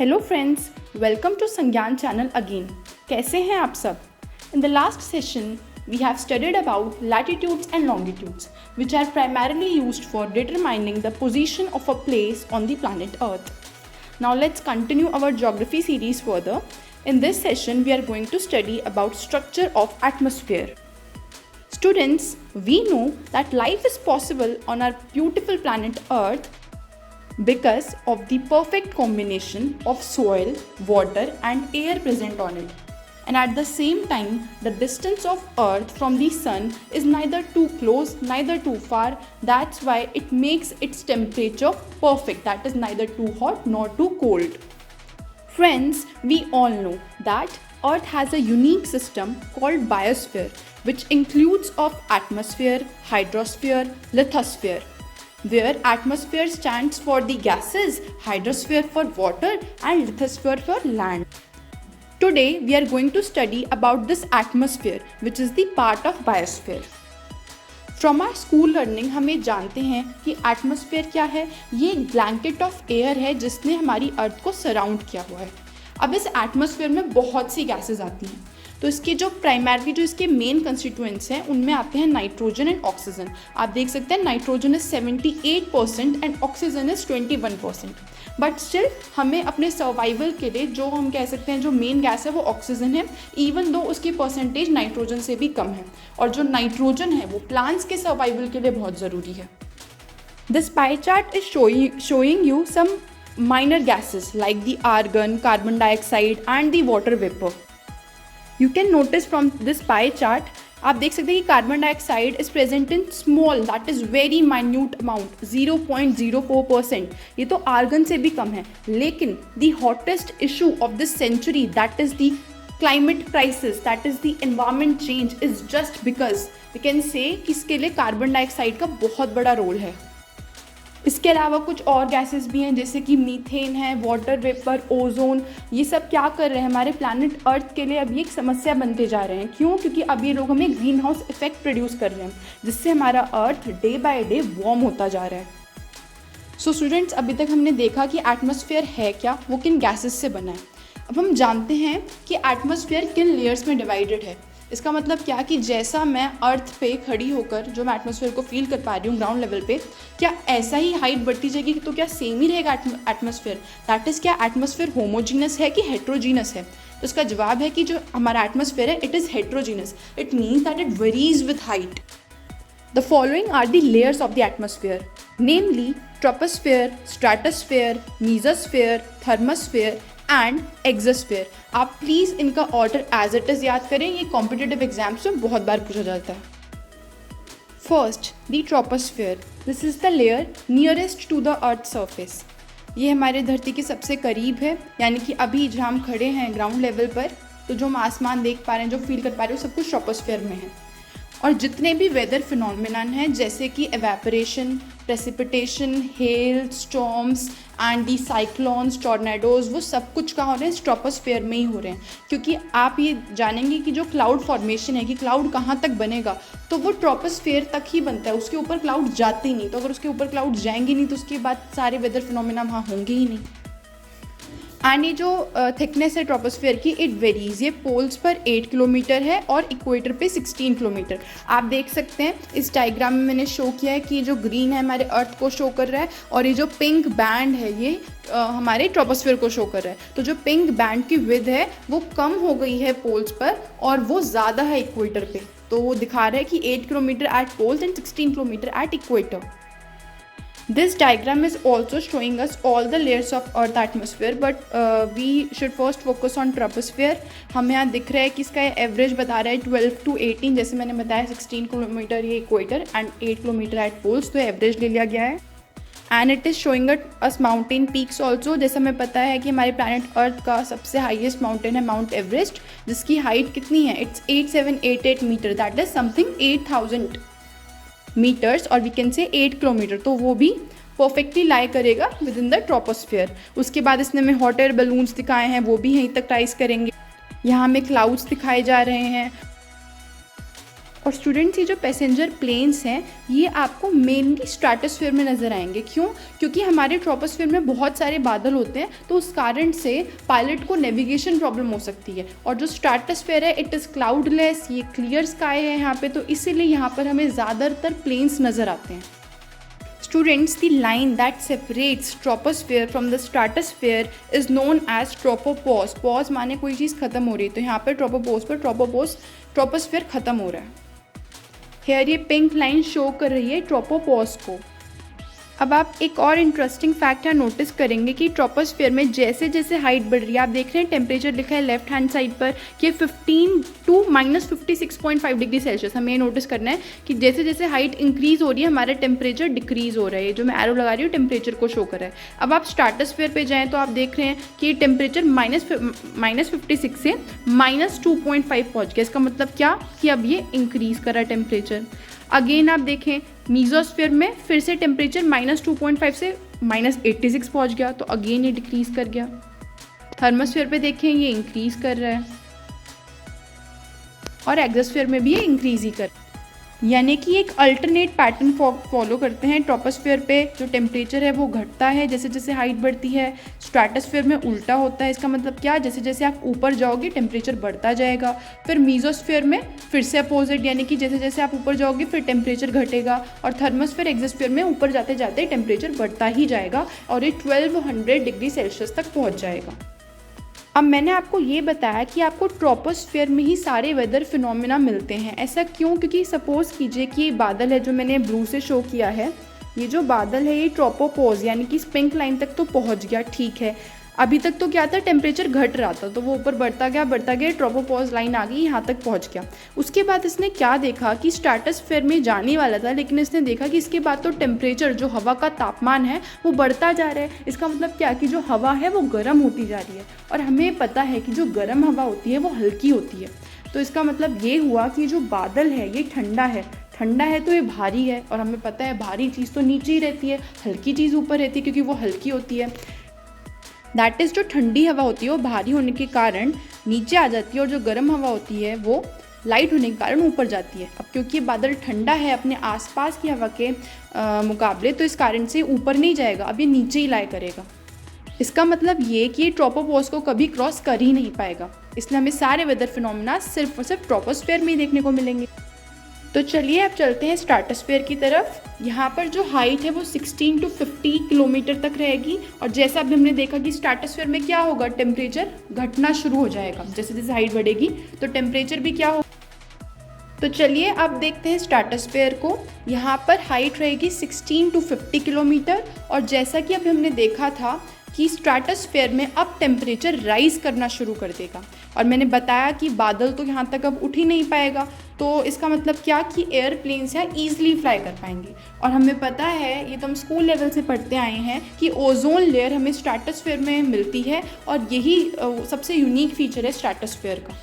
Hello friends, welcome to संज्ञान channel again. कैसे हैं आप सब? In the last session we have studied about latitudes and longitudes, which are primarily used for determining the position of a place on the planet Earth. Now let's continue our geography series further. In this session we are going to study about structure of atmosphere. Students, we know that life is possible on our beautiful planet Earth because of the perfect combination of soil, water and air present on it. And at the same time, the distance of Earth from the Sun is neither too close, neither too far. That's why it makes its temperature perfect, that is neither too hot nor too cold. Friends, we all know that Earth has a unique system called biosphere, which includes of atmosphere, hydrosphere, lithosphere, where atmosphere stands for the gases, hydrosphere for water and lithosphere for land. Today we are going to study about this atmosphere, which is the part of biosphere. From our school learning हमें जानते हैं कि atmosphere क्या है। ये एक blanket of air है जिसने हमारी अर्थ को सराउंड किया हुआ है। अब इस एटमॉस्फेयर में बहुत सी गैसेस आती हैं, तो इसके जो प्राइमरली जो इसके मेन कंस्टिट्यूएंट्स हैं उनमें आते हैं नाइट्रोजन एंड ऑक्सीजन। आप देख सकते हैं nitrogen is 78% and oxygen is 21%। But still हमें अपने सर्वाइवल के लिए जो हम कह सकते हैं जो मेन गैस है वो ऑक्सीजन है, इवन दो उसकी परसेंटेज नाइट्रोजन से भी कम है। और जो नाइट्रोजन है वो प्लांट्स के सर्वाइवल के लिए बहुत ज़रूरी है। This pie chart is showing you some minor gases like the argon, carbon dioxide and the water vapor. You can notice from this pie chart, आप देख सकते हैं कि carbon dioxide is present in small, that is very minute amount 0.04%। ये तो argon से भी कम है। लेकिन the hottest issue of this century, that is the climate crisis, that is the environment change, is just because we can say कि इसके लिए कार्बन डाइऑक्साइड का बहुत बड़ा रोल है। इसके अलावा कुछ और गैसेस भी हैं जैसे कि मीथेन है, वाटर वेपर, ओजोन। ये सब क्या कर रहे हैं, हमारे प्लैनेट अर्थ के लिए अभी एक समस्या बनते जा रहे हैं। क्यों? क्योंकि अब ये लोग हमें ग्रीन हाउस इफेक्ट प्रोड्यूस कर रहे हैं, जिससे हमारा अर्थ डे बाय डे वार्म होता जा रहा है। सो स्टूडेंट्स, अभी तक हमने देखा कि एटमॉस्फेयर है क्या, वो किन गैसेस से बना है। अब हम जानते हैं कि एटमॉस्फेयर किन लेयर्स में डिवाइडेड है। इसका मतलब क्या कि जैसा मैं अर्थ पे खड़ी होकर जो मैं एटमॉस्फेयर को फील कर पा रही हूँ ग्राउंड लेवल पे, क्या ऐसा ही हाइट बढ़ती जाएगी तो क्या सेम ही रहेगा एटमॉस्फेयर? दैट इज़ क्या एटमॉस्फेयर होमोजीनस है कि हेट्रोजीनस है? तो इसका जवाब है कि जो हमारा एटमॉस्फेयर है it is heterogeneous. It means that it varies with height. The following are the layers of the atmosphere, namely troposphere, stratosphere, mesosphere, thermosphere and exosphere. आप प्लीज़ इनका ऑर्डर एज इट इज़ याद करें, ये competitive exams में बहुत बार पूछा जाता है। First, the troposphere. This is the layer nearest to the earth surface. ये हमारे धरती के सबसे करीब है, यानी कि अभी जहाँ हम खड़े हैं ग्राउंड लेवल पर, तो जो हम आसमान देख पा रहे हैं, जो फील कर पा रहे हैं, वो सब कुछ ट्रोपोस्फेयर में है। और जितने भी वेदर फिनोमिनन हैं जैसे कि evaporation, precipitation, hello, storms and the cyclones, tornadoes, वो सब कुछ कहाँ हो रहे हैं? ट्रोपोस्फेयर में ही हो रहे हैं। क्योंकि आप ये जानेंगे कि जो क्लाउड फॉर्मेशन है कि क्लाउड कहाँ तक बनेगा, तो वो ट्रोपोस्फेयर तक ही बनता है, उसके ऊपर क्लाउड जाते ही नहीं। तो अगर उसके ऊपर क्लाउड जाएंगे नहीं तो उसके बाद सारे वेदर फिनोमिना वहाँ होंगे ही नहीं। एंड ये जो थिकनेस है ट्रोपोस्फेयर की, इट वेरीज। ये पोल्स पर 8 किलोमीटर है और इक्वेटर पे 16 किलोमीटर। आप देख सकते हैं इस डायग्राम में मैंने शो किया है कि जो ग्रीन है हमारे अर्थ को शो कर रहा है और ये जो पिंक बैंड है ये हमारे ट्रोपोस्फेयर को शो कर रहा है। तो जो पिंक बैंड की विड्थ है वो कम हो गई है पोल्स पर और वो ज़्यादा है इक्वेटर पे। तो वो दिखा रहा है कि 8 kilometre at poles and 16 kilometre at equator. This diagram is also showing us all the layers of Earth atmosphere, but we should first focus on troposphere. हमें यहाँ दिख रहा है कि इसका एवरेज बता रहा है 12 to 18, जैसे मैंने बताया 16 किलोमीटर ये equator and 8 kilometre at poles, तो एवरेज ले लिया गया है। And it is showing us mountain peaks also. जैसे हमें पता है कि हमारे प्लानट अर्थ का सबसे हाईएस्ट माउंटेन है माउंट एवरेस्ट, जिसकी हाइट कितनी है? It's 8788 metre, that is something 8000 metres और वी कैन से 8 किलोमीटर। तो वो भी परफेक्टली लाई करेगा विद इन द ट्रोपोस्फेयर। उसके बाद इसने हमें हॉट एयर बलून्स दिखाए हैं, वो भी यहीं तक राइज करेंगे। यहाँ हमें क्लाउड्स दिखाए जा रहे हैं और स्टूडेंट्स ये जो पैसेंजर प्लेन्स हैं ये आपको मेनली स्ट्रैटोस्फीयर में नज़र आएंगे। क्यों? क्योंकि हमारे ट्रोपोस्फीयर में बहुत सारे बादल होते हैं, तो उस कारण से पायलट को नेविगेशन प्रॉब्लम हो सकती है। और जो स्ट्रैटोस्फीयर है इट इज़ क्लाउडलेस, ये क्लियर स्काई है यहाँ पे, तो इसीलिए यहाँ पर हमें ज़्यादातर प्लेन्स नज़र आते हैं। Students, the line that separates troposphere from the stratosphere is known as tropopause. Pause माने कोई चीज़ खत्म हो रही है, तो यहाँ पर ट्रोपोपोज पर ट्रोपोस्फीयर खत्म हो रहा है। हेयर ये पिंक लाइन शो कर रही है ट्रोपोपॉज को। अब आप एक और इंटरेस्टिंग फैक्ट यहाँ नोटिस करेंगे कि ट्रोपोस्फीयर में जैसे जैसे हाइट बढ़ रही है, आप देख रहे हैं टेम्परेचर लिखा है लेफ्ट हैंड साइड पर कि 15 टू -56.5 डिग्री सेल्सियस। हमें ये नोटिस करना है कि जैसे जैसे हाइट इंक्रीज़ हो रही है हमारा टेम्परेचर डिक्रीज़ हो रहा है। जो मैं एरो लगा रही हूँ टेम्परेचर को शो कर रहा है। अब आप स्ट्रैटोस्फीयर पे जाएँ तो आप देख रहे हैं कि टेम्परेचर -56 से -2.5 पहुँच गया। इसका मतलब क्या कि अब ये इंक्रीज़ कर रहा है टेम्परेचर। अगेन आप देखें मीजोस्फीयर में फिर से टेम्परेचर -2.5 से -86 पहुंच गया, तो अगेन ये डिक्रीज़ कर गया। थर्मोस्फीयर पे देखें ये इंक्रीज़ कर रहा है और एक्सोस्फीयर में भी ये इंक्रीज़ ही कर रहा है। यानी कि एक अल्टरनेट पैटर्न फॉलो करते हैं। ट्रोपोस्फीयर पे जो टेम्परेचर है वो घटता है जैसे जैसे हाइट बढ़ती है, स्ट्रैटोस्फीयर में उल्टा होता है। इसका मतलब क्या? जैसे जैसे आप ऊपर जाओगे टेम्परेचर बढ़ता जाएगा। फिर मीजोस्फीयर में फिर से अपोजिट, यानी कि जैसे जैसे आप ऊपर जाओगे फिर टेम्परेचर घटेगा। और थर्मोस्फीयर एक्सोस्फीयर में ऊपर जाते जाते टेम्परेचर बढ़ता ही जाएगा और ये 1200 डिग्री सेल्सियस तक पहुँच जाएगा। अब मैंने आपको ये बताया कि आपको ट्रोपोस्फीयर में ही सारे वेदर फिनोमेना मिलते हैं। ऐसा क्यों? क्योंकि सपोज़ कीजिए कि ये बादल है जो मैंने ब्लू से शो किया है, ये जो बादल है ये ट्रोपोपोज यानी कि पिंक लाइन तक तो पहुंच गया, ठीक है। अभी तक तो क्या था, टेम्परेचर घट रहा था, तो वो ऊपर बढ़ता गया, ट्रोपोपॉज लाइन आ गई, यहाँ तक पहुँच गया। उसके बाद इसने क्या देखा कि स्ट्रैटोस्फीयर में जाने वाला था, लेकिन इसने देखा कि इसके बाद तो टेम्परेचर, जो हवा का तापमान है वो बढ़ता जा रहा है। इसका मतलब क्या कि जो हवा है वो गर्म होती जा रही है, और हमें पता है कि जो गर्म हवा होती है वो हल्की होती है। तो इसका मतलब ये हुआ कि जो बादल है ये ठंडा है तो ये भारी है, और हमें पता है भारी चीज़ तो नीचे ही रहती है, हल्की चीज़ ऊपर रहती है क्योंकि वो हल्की होती है। दैट इज़ जो ठंडी हवा होती है वो भारी होने के कारण नीचे आ जाती है, और जो गर्म हवा होती है वो लाइट होने के कारण ऊपर जाती है। अब क्योंकि ये बादल ठंडा है अपने आसपास की हवा के मुकाबले, तो इस कारण से ऊपर नहीं जाएगा, अब ये नीचे ही लाई करेगा। इसका मतलब ये कि ये ट्रोपोपॉज को कभी क्रॉस कर ही नहीं पाएगा, इसलिए हमें सारे वेदर फिनोमेना सिर्फ और सिर्फ ट्रोपोस्फीयर में ही देखने को मिलेंगे। तो चलिए अब चलते हैं स्ट्रैटोस्फीयर की तरफ। यहाँ पर जो हाइट है वो 16 to 50 किलोमीटर तक रहेगी, और जैसा अभी हमने देखा कि स्ट्रैटोस्फीयर में क्या होगा, टेम्परेचर घटना शुरू हो जाएगा। जैसे जैसे हाइट बढ़ेगी तो टेम्परेचर भी क्या होगा। तो चलिए अब देखते हैं स्ट्रैटोस्फीयर को। यहाँ पर हाइट रहेगी 16 to 50 किलोमीटर, और जैसा कि अभी हमने देखा था कि स्ट्रैटोस्फीयर में अब टेम्परेचर राइज करना शुरू कर देगा, और मैंने बताया कि बादल तो यहाँ तक अब उठ ही नहीं पाएगा, तो इसका मतलब क्या कि एयरप्लेन्स यहाँ ईजिली फ्लाई कर पाएंगे। और हमें पता है, ये तो हम स्कूल लेवल से पढ़ते आए हैं कि ओजोन लेयर हमें स्ट्रैटोस्फीयर में मिलती है, और यही सबसे यूनिक फीचर है स्ट्रैटोस्फीयर का।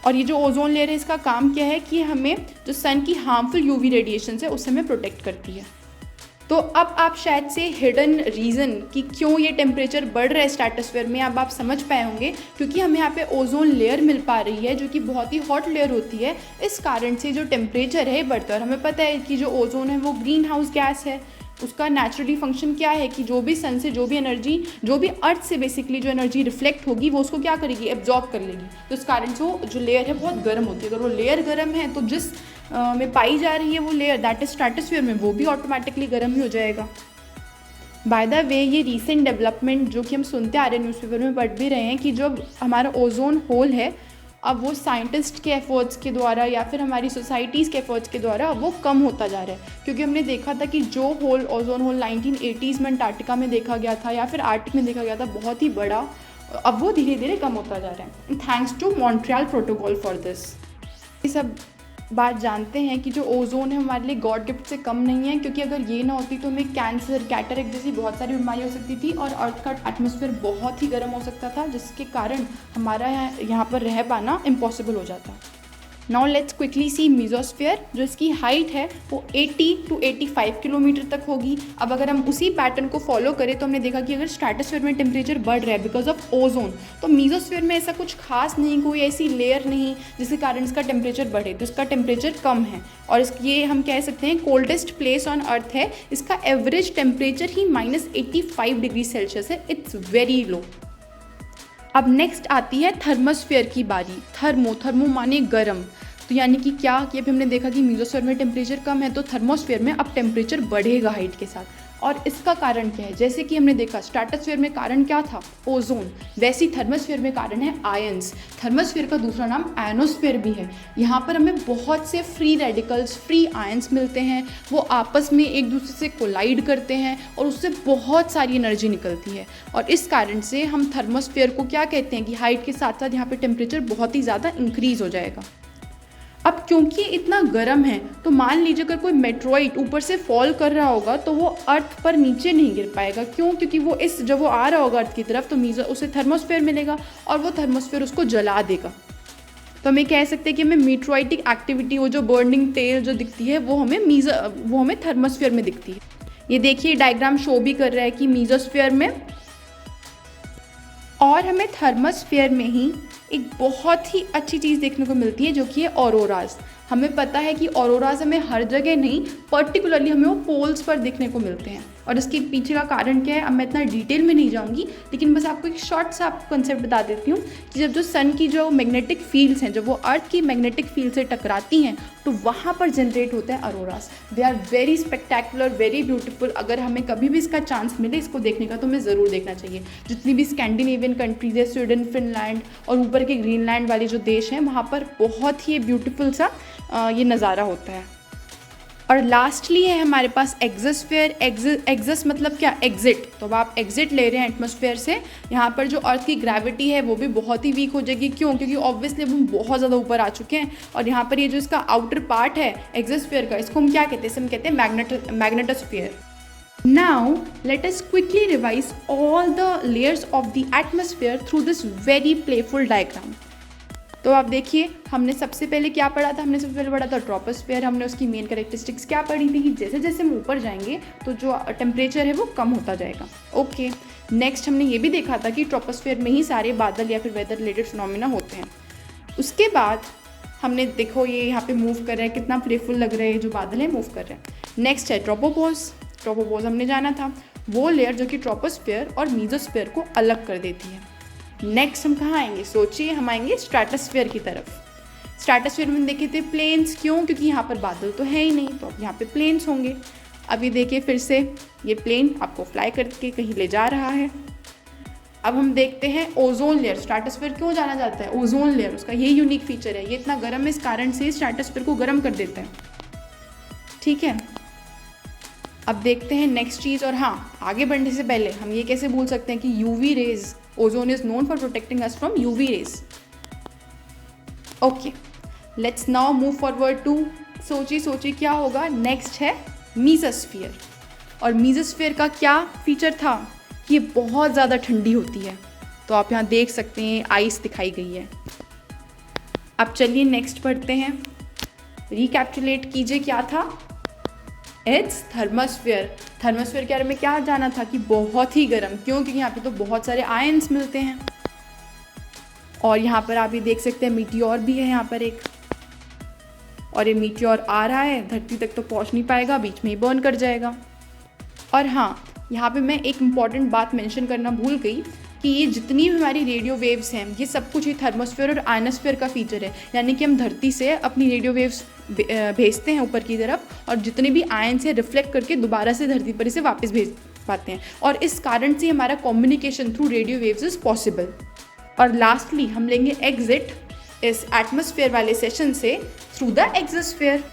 और ये जो ओजोन लेयर है इसका काम क्या है कि हमें जो सन की हार्मफुल यूवी रेडिएशन है उससे हमें प्रोटेक्ट करती है। तो अब आप शायद से हिडन रीज़न कि क्यों ये टेम्परेचर बढ़ रहा है स्ट्रैटोस्फीयर में अब आप समझ पाए होंगे, क्योंकि हमें यहाँ पे ओजोन लेयर मिल पा रही है जो कि बहुत ही हॉट लेयर होती है। इस कारण से जो टेम्परेचर है बढ़ता है। और हमें पता है कि जो ओजोन है वो ग्रीन हाउस गैस है, उसका नेचुरली फंक्शन क्या है कि जो भी सन से जो भी एनर्जी, जो भी अर्थ से बेसिकली जो एनर्जी रिफ्लेक्ट होगी वो उसको क्या करेगी, एब्जॉर्ब कर लेगी। तो इस कारण से वो जो लेयर है बहुत गर्म होती है। अगर वो लेयर गर्म है तो जिस में पाई जा रही है वो लेयर, दैट इज स्ट्रैटोस्फीयर में, वो भी ऑटोमेटिकली गर्म ही हो जाएगा। बाय द वे, ये रीसेंट डेवलपमेंट जो कि हम सुनते आ रहे हैं, न्यूज़पेपर में पढ़ भी रहे हैं कि जो हमारा ओजोन होल है अब वो साइंटिस्ट के एफर्ट्स के द्वारा या फिर हमारी सोसाइटीज़ के एफर्ट्स के द्वारा वो कम होता जा रहा है। क्योंकि हमने देखा था कि जो होल ओजोन होल 1980s में अंटार्कटिका में देखा गया था या फिर आर्कटिक में देखा गया था, बहुत ही बड़ा, अब वो धीरे धीरे कम होता जा रहा है, thanks to Montreal protocol for this. ये सब बात जानते हैं कि जो ओजोन है हमारे लिए गॉड गिफ्ट से कम नहीं है, क्योंकि अगर ये ना होती तो हमें कैंसर, कैटरेक्ट जैसी बहुत सारी बीमारी हो सकती थी, और अर्थ का एटमॉस्फेयर बहुत ही गर्म हो सकता था, जिसके कारण हमारा यहाँ पर रह पाना इम्पॉसिबल हो जाता। Now let's quickly see mesosphere, जो इसकी हाइट है वो 80 to 85 किलोमीटर तक होगी। अब अगर हम उसी पैटर्न को फॉलो करें तो हमने देखा कि अगर स्ट्रैटोस्फीयर में टेम्परेचर बढ़ रहा है बिकॉज ऑफ ओजोन, तो मीजोस्फीयर में ऐसा कुछ खास नहीं, कोई ऐसी लेयर नहीं जिसके कारण इसका टेम्परेचर बढ़े, तो इसका टेम्परेचर कम है। और ये हम कह सकते हैं कोल्डेस्ट प्लेस ऑन अर्थ है, इसका एवरेज टेम्परेचर ही -85 डिग्री सेल्सियस है, इट्स वेरी लो। अब नेक्स्ट आती है थर्मोस्फीयर की बारी। थर्मो माने गर्म, तो यानी कि क्या कि अभी हमने देखा कि मीजोस्फीयर में टेम्परेचर कम है तो थर्मोस्फीयर में अब टेम्परेचर बढ़ेगा हाइट के साथ। और इसका कारण क्या है, जैसे कि हमने देखा स्ट्रैटोस्फीयर में कारण क्या था, ओजोन, वैसे ही थर्मोस्फीयर में कारण है आयंस। थर्मोस्फीयर का दूसरा नाम आयनोस्फीयर भी है। यहाँ पर हमें बहुत से फ्री रेडिकल्स, फ्री आयंस मिलते हैं, वो आपस में एक दूसरे से कोलाइड करते हैं और उससे बहुत सारी एनर्जी निकलती है। और इस कारण से हम थर्मोस्फीयर को क्या कहते हैं कि हाइट के साथ साथ यहाँ पर टेम्परेचर बहुत ही ज़्यादा इंक्रीज़ हो जाएगा। अब क्योंकि इतना गर्म है तो मान लीजिए अगर कोई मेट्रॉइड ऊपर से फॉल कर रहा होगा तो वो अर्थ पर नीचे नहीं गिर पाएगा। क्यों? क्योंकि वो जब वो आ रहा होगा अर्थ की तरफ तो उसे थर्मोस्फीयर मिलेगा और वो थर्मोस्फीयर उसको जला देगा। तो हमें कह सकते हैं कि हमें मीट्रोइटिक एक्टिविटी, वो जो बर्निंग टेल जो दिखती है वो हमें थर्मोस्फीयर में दिखती है। ये देखिए डायग्राम शो भी कर रहा है कि मीजोस्फीयर में और हमें थर्मोस्फीयर में ही एक बहुत ही अच्छी चीज़ देखने को मिलती है जो कि है ऑरोराज। हमें पता है कि ऑरोराज हमें हर जगह नहीं, पर्टिकुलरली हमें वो पोल्स पर देखने को मिलते हैं। और इसके पीछे का कारण क्या है अब मैं इतना डिटेल में नहीं जाऊंगी, लेकिन बस आपको एक शॉर्ट सा कंसेप्ट बता देती हूँ कि जब जो सन की जो मैग्नेटिक फील्ड्स हैं, जब वो अर्थ की मैग्नेटिक फील्ड से टकराती हैं तो वहाँ पर जनरेट होते हैं auroras. They are very spectacular, very beautiful. अगर हमें कभी भी इसका चांस मिले इसको देखने का तो हमें ज़रूर देखना चाहिए। जितनी भी स्कैंडिनेवियन कंट्रीज है, स्वीडन, फिनलैंड और ऊपर के ग्रीनलैंड वाले जो देश हैं, वहाँ पर बहुत ही ब्यूटीफुल सा ये नज़ारा होता है। और लास्टली है हमारे पास एक्सोस्फीयर। एक्सस मतलब क्या, एग्जिट। तो अब आप एग्जिट ले रहे हैं एटमॉस्फेयर से, यहाँ पर जो अर्थ की ग्रेविटी है वो भी बहुत ही वीक हो जाएगी। क्यों? क्योंकि ऑब्वियसली हम बहुत ज़्यादा ऊपर आ चुके हैं। और यहाँ पर ये जो इसका आउटर पार्ट है एक्सोस्फीयर का, इसको हम क्या कहते हैं, हम कहते हैं magnetosphere. Now let us quickly revise all the layers of the atmosphere through this very playful diagram. तो आप देखिए हमने सबसे पहले क्या पढ़ा था, हमने सबसे पहले पढ़ा था ट्रोपोस्फीयर। हमने उसकी मेन कैरेक्टरिस्टिक्स क्या पढ़ी थी कि जैसे जैसे हम ऊपर जाएंगे तो जो टेम्परेचर है वो कम होता जाएगा। ओके, नेक्स्ट हमने ये भी देखा था कि ट्रोपोस्फीयर में ही सारे बादल या फिर वेदर रिलेटेड फिनोमिना होते हैं। उसके बाद हमने देखो ये यहाँ पे मूव कर रहे हैं, कितना प्लेफुल लग रहा है, जो बादल है मूव कर रहे हैं। नेक्स्ट है ट्रोपोपोज। ट्रोपोपोज हमने जाना था, वो लेयर जो कि ट्रोपोस्फीयर और मीजोस्फीयर को अलग कर देती है। नेक्स्ट हम कहाँ आएंगे, सोचिए, हम आएंगे स्ट्रैटोस्फीयर की तरफ। स्ट्रैटोस्फीयर में देखे थे प्लेन्स। क्यों? क्योंकि यहाँ पर बादल तो है ही नहीं, तो अब यहाँ पे प्लेन्स होंगे। अभी देखिए फिर से ये प्लेन आपको फ्लाई करके कहीं ले जा रहा है। अब हम देखते हैं ओजोन लेयर। स्ट्रैटोस्फीयर क्यों जाना जाता है, ओजोन लेयर, उसका ये यूनिक फीचर है, ये इतना गर्म है, इस कारण से स्ट्रैटोस्फीयर को गर्म कर देता है। ठीक है, अब देखते हैं नेक्स्ट चीज़। और हाँ, आगे बढ़ने से पहले हम ये कैसे भूल सकते हैं कि UV rays, ozone is known for protecting us from UV rays. Okay, let's now move forward to, सोचिए क्या होगा। नेक्स्ट है मीजोस्फीयर। और मीजोस्फीयर का क्या फीचर था कि ये बहुत ज़्यादा ठंडी होती है। तो आप यहाँ देख सकते हैं आइस दिखाई गई है। अब चलिए नेक्स्ट पढ़ते हैं, रिकैप्चुलेट कीजिए क्या था। It's thermosphere. थर्मोस्फीयर के बारे में क्या जाना था कि बहुत ही गर्म। क्यों? क्योंकि यहाँ पे तो बहुत सारे आयंस मिलते हैं। और यहाँ पर आप ये देख सकते हैं मीटियोर भी है यहाँ पर एक, और ये मीटियोर आ रहा है, धरती तक तो पहुँच नहीं पाएगा, बीच में ही बर्न कर जाएगा। और हाँ, यहाँ पे मैं एक इम्पॉर्टेंट बात मेंशन करना भूल गई कि ये जितनी भी हमारी रेडियो वेव्स हैं, ये सब कुछ ही थर्मोस्फीयर और आयनोस्फीयर का फीचर है। यानी कि हम धरती से अपनी रेडियो वेव्स भेजते हैं ऊपर की तरफ, और जितने भी आयन से रिफ्लेक्ट करके दोबारा से धरती पर इसे वापस भेज पाते हैं। और इस कारण से हमारा communication through radio waves is possible. और लास्टली हम लेंगे एग्जिट इस एटमॉस्फेयर वाले सेशन से थ्रू द एक्सोस्फीयर।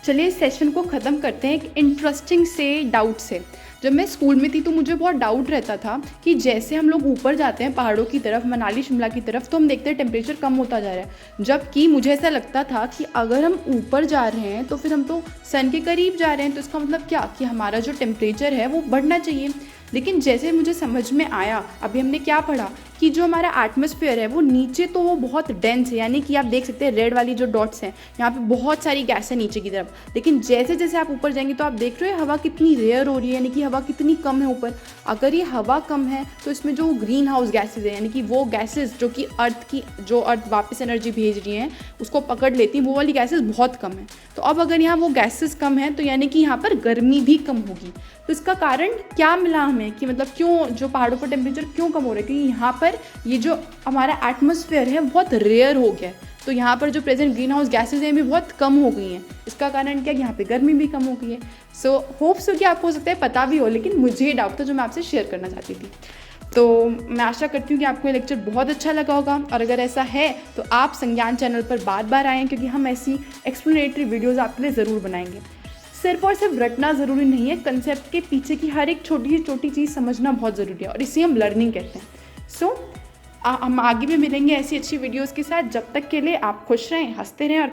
चलिए इस सेशन को ख़त्म करते हैं एक इंटरेस्टिंग से डाउट से। जब मैं स्कूल में थी तो मुझे बहुत डाउट रहता था कि जैसे हम लोग ऊपर जाते हैं पहाड़ों की तरफ, मनाली शिमला की तरफ, तो हम देखते हैं टेम्परेचर कम होता जा रहा है। जबकि मुझे ऐसा लगता था कि अगर हम ऊपर जा रहे हैं तो फिर हम तो सन के करीब जा रहे हैं, तो इसका मतलब क्या कि हमारा जो टेम्परेचर है वो बढ़ना चाहिए। लेकिन जैसे मुझे समझ में आया, अभी हमने क्या पढ़ा कि जो हमारा एटमॉस्फेयर है वो नीचे तो वो बहुत डेंस है, यानी कि आप देख सकते हैं रेड वाली जो डॉट्स हैं यहाँ पे बहुत सारी गैस है नीचे की तरफ, लेकिन जैसे जैसे आप ऊपर जाएंगे तो आप देख रहे हो हवा कितनी रेयर हो रही है, यानी कि हवा कितनी कम है ऊपर। अगर ये हवा कम है तो इसमें जो ग्रीन हाउस गैसेज है, यानी कि वो गैसेज जो कि अर्थ वापस एनर्जी भेज रही हैं उसको पकड़ लेती हैं, वो वाली गैसेज बहुत कम है। तो अब अगर यहाँ वो गैसेज कम है तो यानी कि यहाँ पर गर्मी भी कम होगी। तो इसका कारण क्या मिला हमें कि मतलब क्यों जो पहाड़ों पर टेम्परेचर क्यों कम हो रहा है, क्योंकि यहाँ पर ये जो हमारा एटमॉस्फेयर है बहुत रेयर हो गया है। तो यहाँ पर जो प्रेजेंट ग्रीन हाउस गैसेज हैं भी बहुत कम हो गई हैं। इसका कारण क्या, यहाँ पे गर्मी भी कम हो गई है। सो होप्स हो कि आपको हो सकता है पता भी हो, लेकिन मुझे डाउट था जो मैं आपसे शेयर करना चाहती थी। तो मैं आशा करती हूँ कि आपको ये लेक्चर बहुत अच्छा लगा होगा, और अगर ऐसा है तो आप संज्ञान चैनल पर बार बार आएँ, क्योंकि हम ऐसी एक्सप्लेनेटरी वीडियोज़ आपके लिए ज़रूर बनाएंगे। सिर्फ और सिर्फ रटना ज़रूरी नहीं है, कंसेप्ट के पीछे की हर एक छोटी छोटी चीज़ समझना बहुत ज़रूरी है, और इसे हम लर्निंग कहते हैं। सो हम आगे भी मिलेंगे ऐसी अच्छी वीडियोज़ के साथ। जब तक के लिए आप खुश रहें, हंसते रहें और